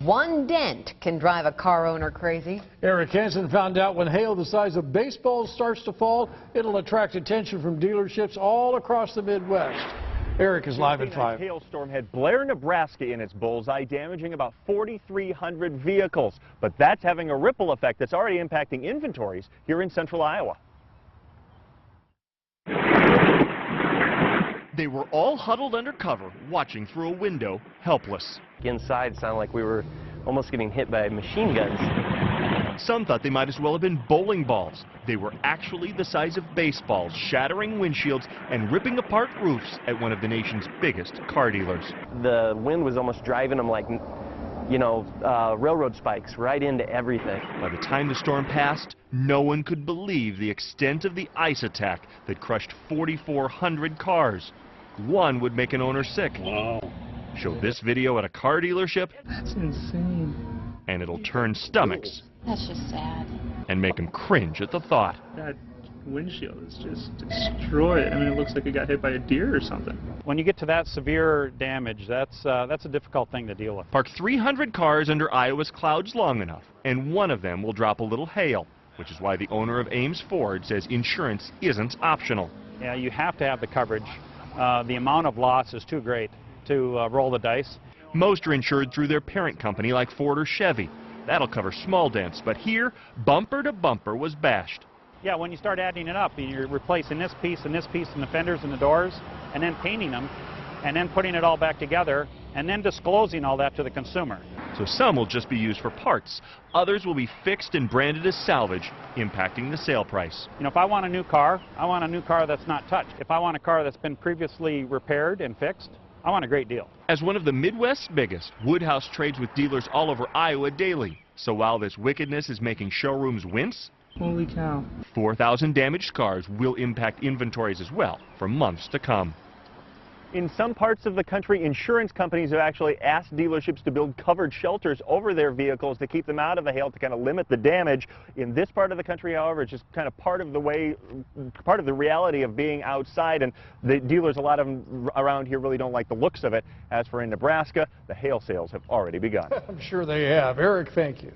One dent can drive a car owner crazy. Eric Hansen found out when hail the size of baseballs starts to fall, it'll attract attention from dealerships all across the Midwest. Eric is live at 5. A hailstorm had Blair, Nebraska in its bullseye, damaging about 4,300 vehicles. But that's having a ripple effect that's already impacting inventories here in central Iowa. They were all huddled under cover, watching through a window, helpless. Inside sounded like we were almost getting hit by machine guns. Some thought they might as well have been bowling balls. They were actually the size of baseballs, shattering windshields and ripping apart roofs at one of the nation's biggest car dealers. The wind was almost driving them like, you know, railroad spikes right into everything. By the time the storm passed, no one could believe the extent of the ice attack that crushed 4,400 cars. One would make an owner sick. Wow. Show this video at a car dealership. That's insane. And it'll turn stomachs. That's just sad. And make them cringe at the thought. That windshield is just destroyed. I mean, it looks like it got hit by a deer or something. When you get to that severe damage, that's a difficult thing to deal with. Park 300 cars under Iowa's clouds long enough, and one of them will drop a little hail, which is why the owner of Ames Ford says insurance isn't optional. Yeah, you have to have the coverage. The amount of loss is too great to roll the dice. Most are insured through their parent company like Ford or Chevy. That'll cover small dents, but here, bumper to bumper was bashed. Yeah, when you start adding it up, you're replacing this piece and the fenders and the doors, and then painting them, and then putting it all back together, and then disclosing all that to the consumer. So some will just be used for parts. Others will be fixed and branded as salvage, impacting the sale price. You know, if I want a new car, I want a new car that's not touched. If I want a car that's been previously repaired and fixed, I want a great deal. As one of the Midwest's biggest, Woodhouse trades with dealers all over Iowa daily. So while this wickedness is making showrooms wince, Holy cow. 4,000 damaged cars will impact inventories as well for months to come. In some parts of the country, insurance companies have actually asked dealerships to build covered shelters over their vehicles to keep them out of the hail, to kind of limit the damage. In this part of the country, however, it's just kind of part of the reality of being outside, and the dealers, a lot of them around here, really don't like the looks of it. As for in Nebraska, the hail sales have already begun. I'm sure they have. Eric, thank you.